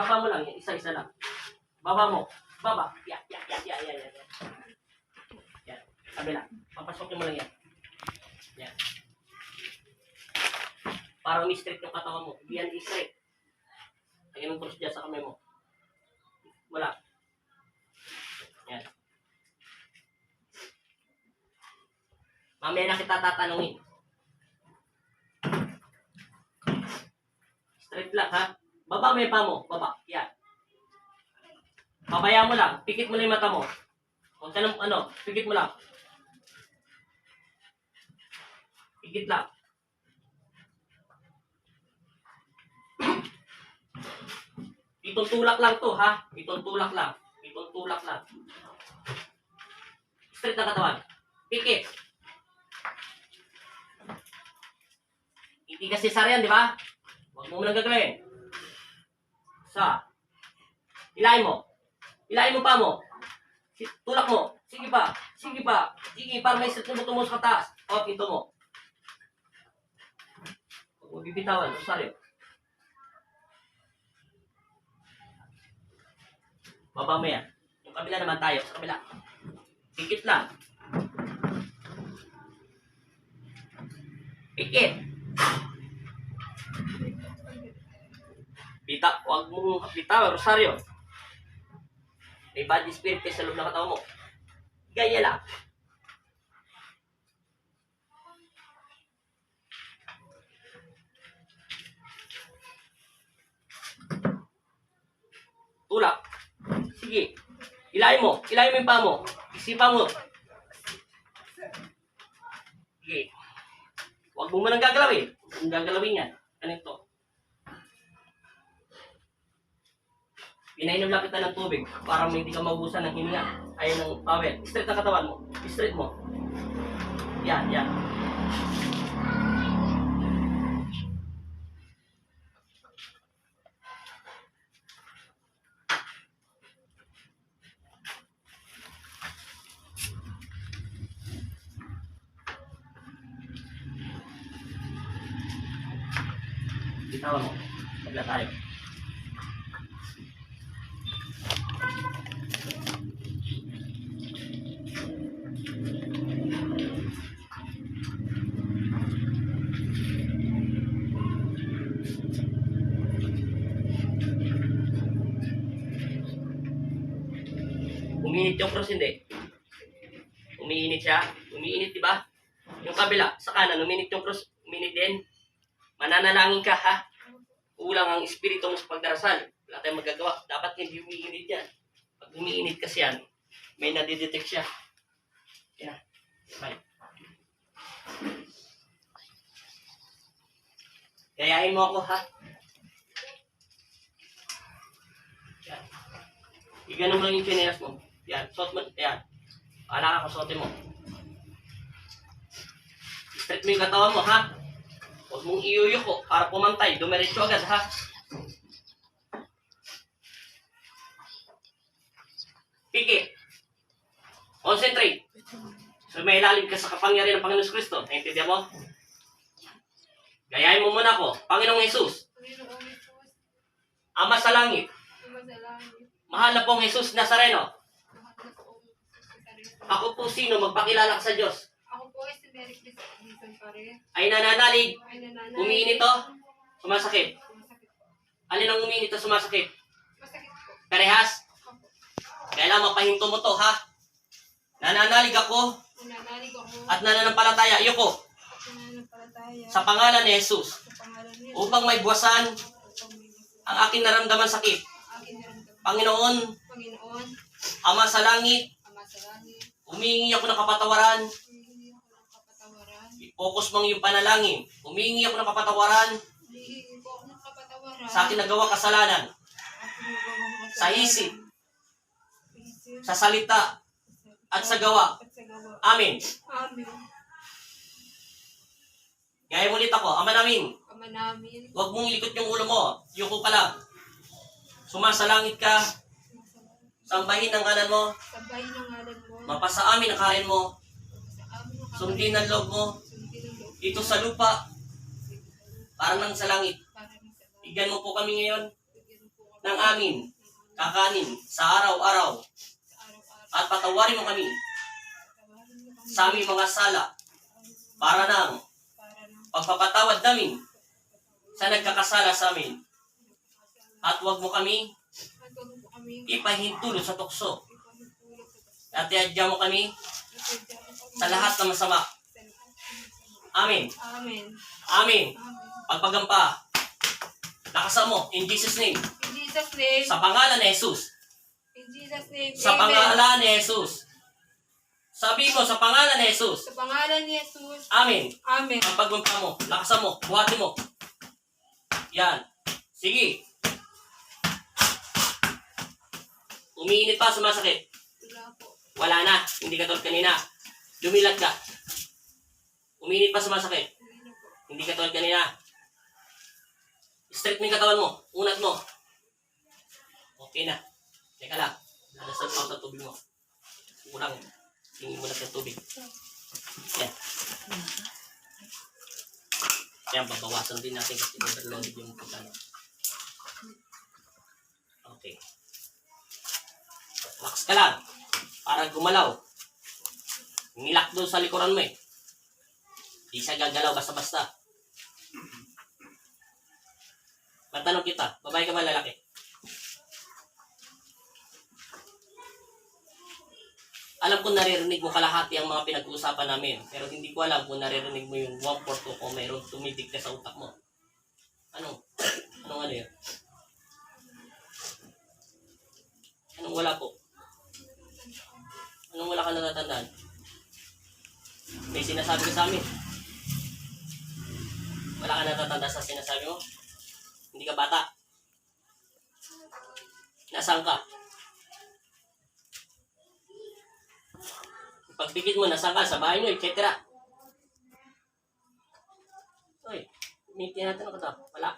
Baba mo lang yan. Isa-isa lang. Baba mo. Baba. Yan. Yan. Kabila. Papasokin mo lang yan. Yan. Paraumi-straight yung katawan mo. Yan, i-straight. Lagyan ng cross dyan sa kamay mo. Wala. Yan. Mamaya na kita tatanungin. Straight lang, ha? Baba mo yung paa mo. Baba. Yan. Babaya mo lang. Pikit mo lang yung mata mo. Huwag ka ng pikit mo lang. Pikit lang. Itong tulak lang to, ha? Itong tulak lang. Straight na katawan. Pikit. Hindi kasi sariyan, di ba? Huwag mo lang gagawin. Hilahin mo. Hilahin mo pa mo. Tulak mo. Sige pa. Sige, para may tumutumo sa taas. O, pinto mo. Huwag mo bibitawan. Sorry. Baba mo yan. Yung kabila naman tayo. Sa kabila. Pikit lang. Pikit. Huwag mong bitaw, Rosario. May bad spirit sa loob ng katawan mo. Ganyan lang. Tulak. Sige. Hilahin mo yung paa mo. Isipan mo. Sige. Huwag mo manang gagalawin. Kung gagalawin yan. Ganito. Pinainom lang kita ng tubig para hindi ka maubusan ng hininga. Ayaw ng power. Straight ang katawan mo. Straight mo. Yan. Bitawan mo. Pagla tayo. Umiinit yung cross, hindi. Umiinit siya. Umiinit, di ba? Yung kabila, sa kanan, umiinit yung cross. Umiinit din. Mananalangin ka, ha? Kulang ang espiritu mo sa pagdarasal. Wala tayong magagawa. Dapat hindi umiinit yan. Pag umiinit kasi yan, may nadidetect siya. Yan. Bye. Gayahin mo ako, ha? Yan. Iganon mo lang yung chinelas mo. Yan, suot mo. Yan. Paala ka, suotin mo. Straight mo yung katawan mo, ha? Huwag mong iyuyuko para pumantay. Dumiretso agad, ha? Piki. Concentrate. So may ilalim ka sa kapangyarihan ng Panginoon Kristo. Naintindihan mo? Gayahin mo muna ako. Panginoong Jesus. Ama sa langit. Mahal na pong Jesus Nazareno. Ako po sino magpakilala ka sa Diyos. Ako po ay si Mary Cristian Pare. Ay nananalig. Umiinit o? Sumasakit. Alin ang umiinit o sumasakit? Masakit po. Parehas? Kailangan mapahinto mo to, ha? Nananalig ako Nananalig ako. at nananampalataya ayoko At nananampalataya. sa pangalan ni Jesus Sa pangalan niya. upang may buwasan ang aking naramdaman sakit. Aking naramdaman. Panginoon, Panginoon, Ama sa langit, Ama sa langit. humingi ako ng kapatawaran. Humingi ako ng kapatawaran. I-focus mo ang iyong panalangin. Humingi ako ng kapatawaran Humingi po ako ng kapatawaran. sa aking nagawa kasalanan. Aking nagawang kasalanan. Sa isip, Isip. sa salita, at sa gawa. At sa gawa. Amen. Amen. Gaya mo ulit ako, Ama namin, Ama namin. huwag mong ilikot yung ulo mo. Yuko ka lang. Sumasalangit ka. Sambahin ang ngalan mo. Sabahin ang ngalan mo. Mapasa amin ang kain mo. Sa amin ang Sundin ang loob mo. sundin ang loob. Dito sa lupa, parang nang sa langit. Para ng sa langit. Bigyan mo po kami ngayon Bigyan mo po ng amin kakanin sa araw-araw sa araw-araw. at patawarin mo kami Tawarin mo kami sa aming mga sala para ng para ng pagpapatawad namin sa nagkakasala sa amin at huwag mo kami at huwag mo kami ipahintulot sa tukso ipahintulot sa at iadya mo kami sa lahat ng masama. Amin. Amen. Amin. Amen. Pagpagampa. Lakasan mo in Jesus name. In Jesus' name. Sa pangalan ni Jesus. In Jesus' name. Sa Amen. pangalan ni Jesus. Sabi mo sa pangalan ni Jesus. Sa pangalan ni Jesus. Amin. Amen. Pagpagampa mo. Lakasan mo. Buhatin mo. Yan. Sige. Umiinit pa, sumasakit. Wala po. Wala na. Hindi ka tulad kanina. Lumilat ka. Umiinit pa, sumasakit. Hindi na po. Hindi ka tulad kanina. Straight mo yung katawan mo. Unat mo. Okay na. Teka lang. Nadasal pa ako sa tubig mo. Kulang. Tingin mo na sa tubig. Yan. Yan, babawasan din natin kasi overloaded yung pagkano. Okay. Relax ka lang. Para gumalaw. Nilak doon sa likuran mo eh. Di siya gagalaw basta-basta. Matanong kita, babae ka ba lalaki? Alam ko naririnig mo kalahati ang mga pinag-uusapan namin, pero hindi ko alam kung naririnig mo yung 1/4 o mayroong tumitig ka sa utak mo. Ano? Anong ano yun? Anong wala po? Anong wala ka natatandaan? May sinasabi ka sa amin. Wala ka natatanda sa sinasabi mo? Hindi ka bata. Nasaan ka? Pagpikit mo, nasaan ka? Sa bahay nyo, etc. Uy, may tinatanong ko to. Wala.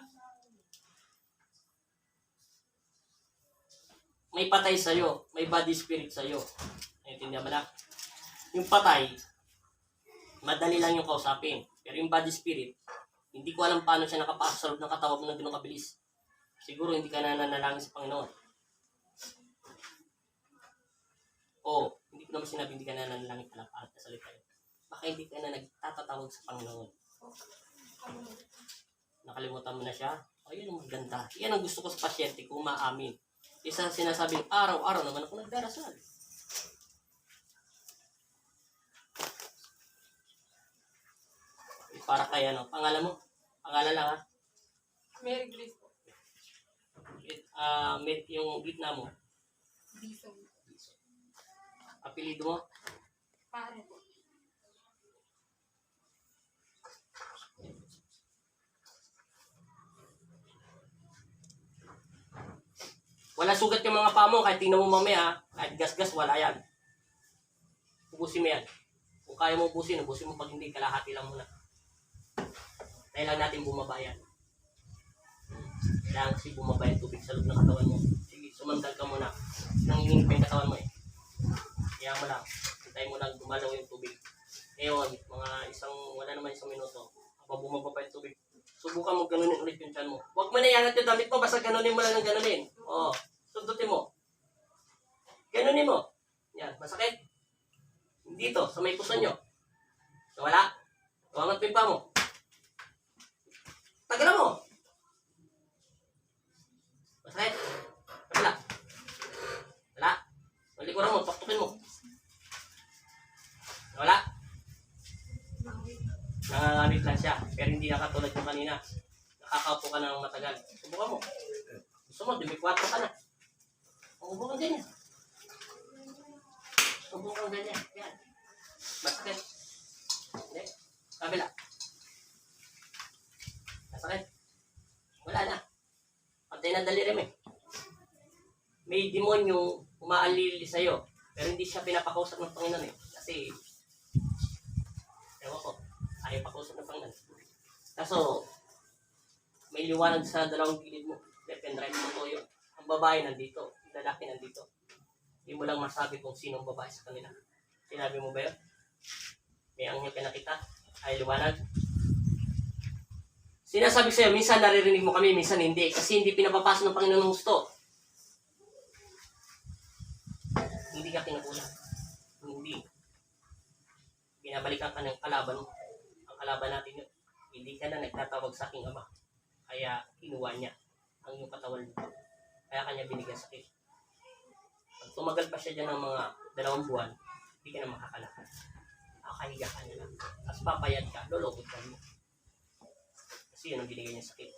May patay sa'yo. May body spirit sa'yo. Naintindihan mo na? Yung patay, madali lang yung kausapin. Pero yung body spirit, hindi ko alam paano siya nakapasok sa loob ng katawan mo ng ganun kabilis. Siguro hindi ka na nanalangin sa Panginoon. O, hindi ko naman sinabi hindi ka na nanalangin pala para sa salita yun. Baka hindi ka na nagtatatawag sa Panginoon. Nakalimutan mo na siya. O, yun ang maganda. Yan ang gusto ko sa pasyente kung maamin. Isa sinasabing araw-araw naman ako nagdarasal. Para kaya no, pangalan mo? Pangalan lang ha? Mary Grace po. Yung gitna mo. Bison. Apelido mo? Pare po. Wala sugat yung mga paa mo, kahit tingnan mo mamaya, kahit gas-gas, wala yan. Ubusin mo yan. Kung kaya mo ubusin mo pag hindi, kalahati lang muna. Dahil lang natin bumaba yan. Kailangan kasi bumaba yung tubig sa loob ng katawan mo. Sige, sumandal ka muna. Nanginginig pa yung katawan mo eh. Kaya mo lang. Hintay mo lang gumalaw yung tubig. Ngayon, wala naman isang minuto. Habang bumaba pa yung tubig, subukan mo ganunin ulit yung tiyan mo. Huwag mo na iangat yung damit mo, basta ganunin mo lang ng ganunin. Oo, sundutin mo. Ganunin mo. Yan, masakit. Dito, sa may puso nyo. Wala. Tuwangat mo yung paa mo. Tagalan mo. Masakit. Wala. Wala. Malikuran mo, tuktukin mo. Wala. Nangangamit lang siya, pero hindi na katulad yung kanina. Nakakaupo ka ng matagal. Subukan mo. Gusto mo, dumikwato ka na. Subukan ganyan. Subukan ganyan. Yan. Masakit. Hindi. Kabila. Masakit. Wala na. Patay na daliri mo eh. May demonyo umaalili sa'yo, pero hindi siya pinapakausap ng Panginoon eh. Kasi, ewan ko, ayaw pakausap ng Panginoon. Kaso, may liwanag sa dalawang gilid mo. Left and right mo to yun. Ang babae nandito, ang lalaki nandito. Hindi mo lang masabi kung sino ang babae sa kanila. Sinabi mo ba yun? May anghel ka nakita? Ay liwanag? Sinasabi sa'yo, minsan naririnig mo kami, minsan hindi. Kasi hindi pinapapasok ng Panginoon ng gusto. Hindi ka kinukulang. Hindi. Binabalikan ka ng kalaban mo. Ang kalaban natin yun. Hindi ka na nagtatawag sa aking ama. Kaya kinuha niya ang iyong katawan mo. Kaya kanya binigyan sakit. Pag tumagal pa siya dyan ng mga 2 buwan, hindi ka na makakalakad. Nakahiga ka na lang. Tapos papayad ka, lulukot ka mo. Kasi yun ang binigyan niya sakit.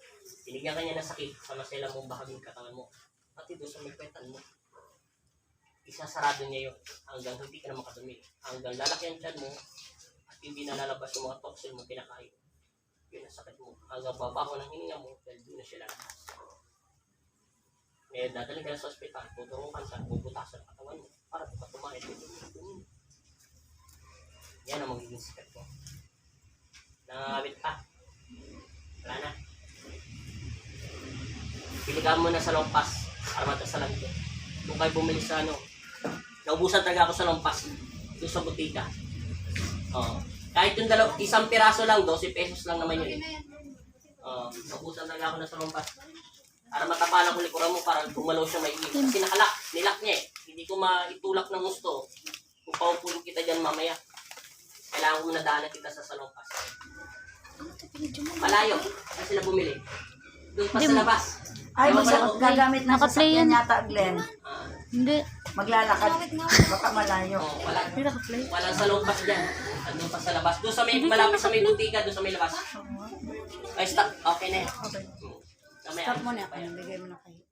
Binigyan ka niya ng sakit sa masela mong bahaging katawan mo. Pati doon sa may kwetan mo. Isasarado niya yun hanggang hindi ka na makadumi. Hanggang lalaki ang tiyan mo at hindi na lalabas yung mga toxin mo pinakain. Yun ang sakit mo. Hanggang babaho ng hininga mo dahil doon na siya lalabas. Ngayon, dadalhin ka na sa ospital, tuturukan sa bubutasan ng katawan mo para buka tumahin. Yan ang magiging sikat mo. Nangangawit ka. Wala na. Piligan mo na sa lompas para matasalan ko. Kung kayo bumili sa naubusan talaga ako sa lompas doon sa butika. Kahit yung isang piraso lang, 12 pesos lang naman yun. Naubusan talaga ako na sa lompas. Para matapalan ko likuran mo para gumalaw siya maiging. Kasi nilak niya eh. Hindi ko maitulak ng gusto. Kung paupunin kita dyan mamaya, kailangan ko nadaanan kita sa salompas. Malayo. Kasi sila bumili. Doon pa sa labas. Ay, gagamit na Naka-play sasakyan yan. yata, Glenn. Hindi. Maglalakad. Baka malayo. Walang salompas dyan. Doon pa sa labas. Doon sa may, malapit sa may butika, doon sa may labas. Ay, stop. Okay na yan. Okay. Stop mo na. Bigay mo na kayo.